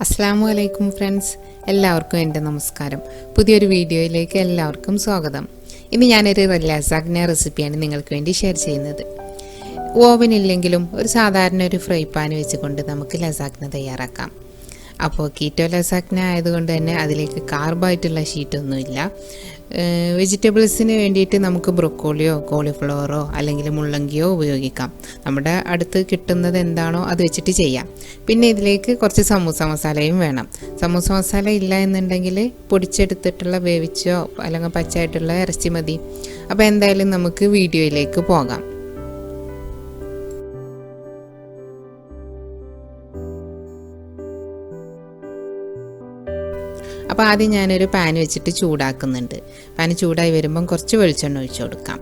അസ്സലാമു അലൈക്കും ഫ്രണ്ട്സ്, എല്ലാവർക്കും എൻ്റെ നമസ്കാരം. പുതിയൊരു വീഡിയോയിലേക്ക് എല്ലാവർക്കും സ്വാഗതം. ഇന്ന് ഞാനൊരു ലസാഗ്ന റെസിപ്പിയാണ് നിങ്ങൾക്ക് വേണ്ടി ഷെയർ ചെയ്യുന്നത്. ഓവൻ ഇല്ലെങ്കിലും ഒരു സാധാരണ ഒരു ഫ്രൈ പാൻ വെച്ചുകൊണ്ട് നമുക്ക് ലസാഗ്ന തയ്യാറാക്കാം. അപ്പോൾ കീറ്റോ ലസാഗ്ന ആയതുകൊണ്ട് തന്നെ അതിലേക്ക് കാർബായിട്ടുള്ള ഷീറ്റൊന്നുമില്ല. വെജിറ്റബിൾസിന് വേണ്ടിയിട്ട് നമുക്ക് ബ്രൊക്കോളിയോ കോളിഫ്ലവറോ അല്ലെങ്കിൽ മുള്ളങ്കിയോ ഉപയോഗിക്കാം. നമ്മുടെ അടുത്ത് കിട്ടുന്നത് എന്താണോ അത് വെച്ചിട്ട് ചെയ്യാം. പിന്നെ ഇതിലേക്ക് കുറച്ച് സമൂസ മസാലയും വേണം. സമൂസ മസാല ഇല്ല എന്നുണ്ടെങ്കിൽ പൊടിച്ചെടുത്തിട്ടുള്ള വേവിച്ചോ അല്ലെങ്കിൽ പച്ചയായിട്ടുള്ള ഇറച്ചി മതി. അപ്പോൾ എന്തായാലും നമുക്ക് വീഡിയോയിലേക്ക് പോകാം. അപ്പോൾ ആദ്യം ഞാനൊരു പാൻ വെച്ചിട്ട് ചൂടാക്കുന്നുണ്ട്. പാൻ ചൂടായി വരുമ്പം കുറച്ച് വെളിച്ചെണ്ണ ഒഴിച്ചു കൊടുക്കാം.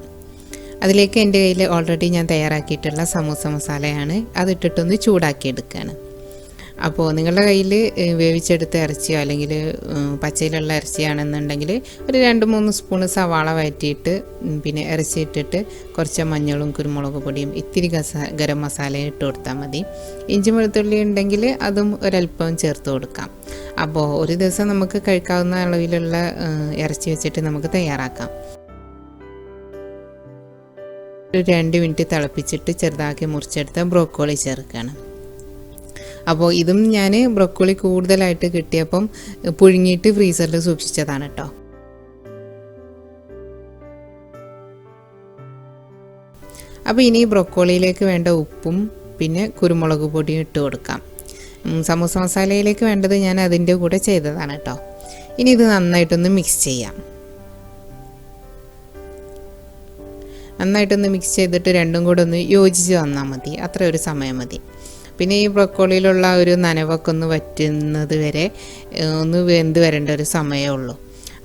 അതിലേക്ക് എൻ്റെ കയ്യിൽ ഓൾറെഡി ഞാൻ തയ്യാറാക്കിയിട്ടുള്ള സമൂസ മസാലയാണ്, അതിട്ടിട്ടൊന്ന് ചൂടാക്കിയെടുക്കുകയാണ്. അപ്പോൾ നിങ്ങളുടെ കയ്യിൽ വേവിച്ചെടുത്ത ഇറച്ചിയോ അല്ലെങ്കിൽ പച്ചയിലുള്ള ഇറച്ചിയാണെന്നുണ്ടെങ്കിൽ ഒരു 2-3 സ്പൂണ് സവാള വഴറ്റിയിട്ട് പിന്നെ ഇറച്ചി ഇട്ടിട്ട് കുറച്ച് മഞ്ഞളും കുരുമുളക് പൊടിയും ഇത്തിരി ഗരം മസാലയും ഇട്ട് കൊടുത്താൽ മതി. ഇഞ്ചി വെളുത്തുള്ളി ഉണ്ടെങ്കിൽ അതും ഒരല്പം ചേർത്ത് കൊടുക്കാം. അപ്പോൾ ഒരു ദിവസം നമുക്ക് കഴിക്കാവുന്ന അളവിലുള്ള ഇറച്ചി വെച്ചിട്ട് നമുക്ക് തയ്യാറാക്കാം. ഒരു 2 മിനിറ്റ് തിളപ്പിച്ചിട്ട് ചെറുതാക്കി മുറിച്ചെടുത്ത ബ്രോക്കോളി ചേർക്കുകയാണ്. അപ്പോൾ ഇതും ഞാൻ ബ്രോക്കോളി കൂടുതലായിട്ട് കിട്ടിയപ്പം പുഴുങ്ങിയിട്ട് ഫ്രീസറിൽ സൂക്ഷിച്ചതാണ് കേട്ടോ. അപ്പോൾ ഇനി ബ്രോക്കോളിയിലേക്ക് വേണ്ട ഉപ്പും പിന്നെ കുരുമുളക് പൊടിയും ഇട്ട് കൊടുക്കാം. സമൂസ മസാലയിലേക്ക് വേണ്ടത് ഞാൻ അതിൻ്റെ കൂടെ ചെയ്തതാണ് കേട്ടോ. ഇനി ഇത് നന്നായിട്ടൊന്ന് മിക്സ് ചെയ്യാം. നന്നായിട്ടൊന്ന് മിക്സ് ചെയ്തിട്ട് രണ്ടും കൂടെ ഒന്ന് യോജിച്ച് വന്നാൽ മതി. അത്ര ഒരു സമയം മതി. പിന്നെ ഈ ബ്രോക്കോളിയിലുള്ള ഒരു നനവൊക്കെ ഒന്ന് വറ്റുന്നത് വരെ ഒന്ന് വെന്ത് വരേണ്ട ഒരു സമയമേ ഉള്ളൂ.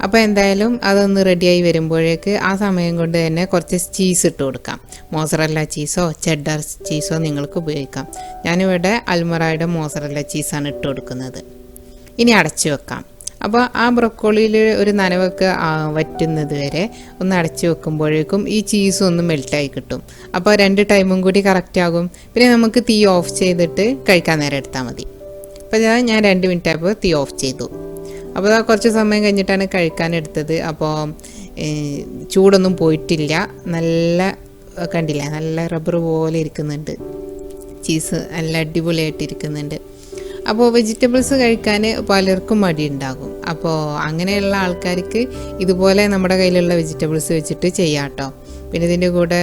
അപ്പോൾ എന്തായാലും അതൊന്ന് റെഡിയായി വരുമ്പോഴേക്ക് ആ സമയം കൊണ്ട് തന്നെ കുറച്ച് ചീസ് ഇട്ട് കൊടുക്കാം. മോസറല്ല ചീസോ ചെഡ്ഡർ ചീസോ നിങ്ങൾക്ക് ഉപയോഗിക്കാം. ഞാനിവിടെ അൽമറായുടെ മോസറല്ല ചീസാണ് ഇട്ട് കൊടുക്കുന്നത്. ഇനി അടച്ചു വെക്കാം. അപ്പോൾ ആ ബ്രോക്കോളിയിൽ ഒരു നനവൊക്കെ വറ്റുന്നത് വരെ ഒന്ന് അടച്ചു വെക്കുമ്പോഴേക്കും ഈ ചീസും ഒന്ന് മെൽറ്റായി കിട്ടും. അപ്പോൾ 2 ടൈമും കൂടി കറക്റ്റ് ആകും. പിന്നെ നമുക്ക് തീ ഓഫ് ചെയ്തിട്ട് കഴിക്കാൻ നേരം എടുത്താൽ മതി. അപ്പോൾ ഞാൻ 2 മിനിറ്റ് ആയപ്പോൾ തീ ഓഫ് ചെയ്തു. അപ്പോൾ കുറച്ച് സമയം കഴിഞ്ഞിട്ടാണ് കഴിക്കാനെടുത്തത്. അപ്പോൾ ചൂടൊന്നും പോയിട്ടില്ല. നല്ല കണ്ടില്ല, നല്ല റബ്ബർ പോലെ ഇരിക്കുന്നുണ്ട്. ചീസ് നല്ല അടിപൊളിയായിട്ടിരിക്കുന്നുണ്ട്. അപ്പോൾ വെജിറ്റബിൾസ് കഴിക്കാൻ പലർക്കും മടിയുണ്ടാകും. അപ്പോൾ അങ്ങനെയുള്ള ആൾക്കാർക്ക് ഇതുപോലെ നമ്മുടെ കയ്യിലുള്ള വെജിറ്റബിൾസ് വെച്ചിട്ട് ചെയ്യാം കേട്ടോ. പിന്നെ ഇതിൻ്റെ കൂടെ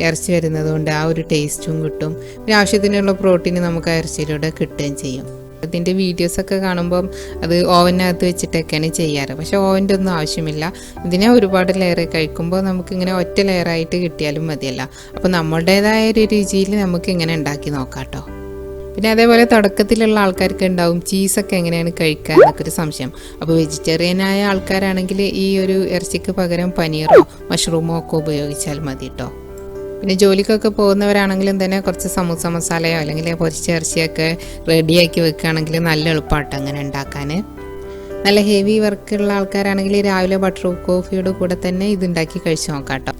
ഇറച്ചി വരുന്നത് കൊണ്ട് ആ ഒരു ടേസ്റ്റും കിട്ടും. പിന്നെ ആവശ്യത്തിനുള്ള പ്രോട്ടീൻ നമുക്ക് ആ ഇറച്ചിയിലൂടെ കിട്ടുകയും ചെയ്യും. ഇതിൻ്റെ വീഡിയോസൊക്കെ കാണുമ്പം അത് ഓവനകത്ത് വെച്ചിട്ടൊക്കെയാണ് ചെയ്യാറ്. പക്ഷേ ഓവൻ്റെ ഒന്നും ആവശ്യമില്ല. ഇതിനെ ഒരുപാട് ലെയർ കഴിക്കുമ്പോൾ നമുക്കിങ്ങനെ ഒറ്റ ലെയറായിട്ട് കിട്ടിയാലും മതിയല്ല. അപ്പോൾ നമ്മളുടേതായ ഒരു രുചിയിൽ നമുക്ക് ഇങ്ങനെ ഉണ്ടാക്കി നോക്കാം കേട്ടോ. പിന്നെ അതേപോലെ തുടക്കത്തിലുള്ള ആൾക്കാർക്ക് ഉണ്ടാവും ചീസൊക്കെ എങ്ങനെയാണ് കഴിക്കുക എന്നൊക്കെ ഒരു സംശയം. അപ്പോൾ വെജിറ്റേറിയനായ ആൾക്കാരാണെങ്കിൽ ഈ ഒരു ഇറച്ചിക്ക് പകരം പനീറോ മഷ്റൂമോ ഒക്കെ ഉപയോഗിച്ചാൽ മതി കേട്ടോ. പിന്നെ ജോലിക്കൊക്കെ പോകുന്നവരാണെങ്കിലും തന്നെ കുറച്ച് സമൂസ മസാലയോ അല്ലെങ്കിൽ പൊരിച്ച ഇറച്ചിയൊക്കെ റെഡിയാക്കി വെക്കുകയാണെങ്കിൽ നല്ല എളുപ്പമാട്ടോ അങ്ങനെ ഉണ്ടാക്കാൻ. നല്ല ഹെവി വർക്കുള്ള ആൾക്കാരാണെങ്കിൽ രാവിലെ ബട്ടർ കോഫിയോട് കൂടെ തന്നെ ഇതുണ്ടാക്കി കഴിച്ച് നോക്കാം കേട്ടോ.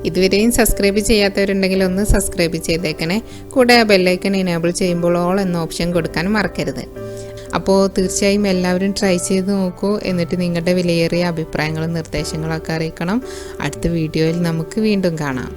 ഇതുവരെയും സബ്സ്ക്രൈബ് ചെയ്യാത്തവരുണ്ടെങ്കിൽ ഒന്ന് സബ്സ്ക്രൈബ് ചെയ്തേക്കണേ. കൂടെ ആ ബെല്ലൈക്കൺ എനേബിൾ ചെയ്യുമ്പോൾ ഓൾ എന്ന ഓപ്ഷൻ കൊടുക്കാൻ മറക്കരുത്. അപ്പോൾ തീർച്ചയായും എല്ലാവരും ട്രൈ ചെയ്ത് നോക്കൂ. എന്നിട്ട് നിങ്ങളുടെ വിലയേറിയ അഭിപ്രായങ്ങളും നിർദ്ദേശങ്ങളൊക്കെ അറിയിക്കണം. അടുത്ത വീഡിയോയിൽ നമുക്ക് വീണ്ടും കാണാം.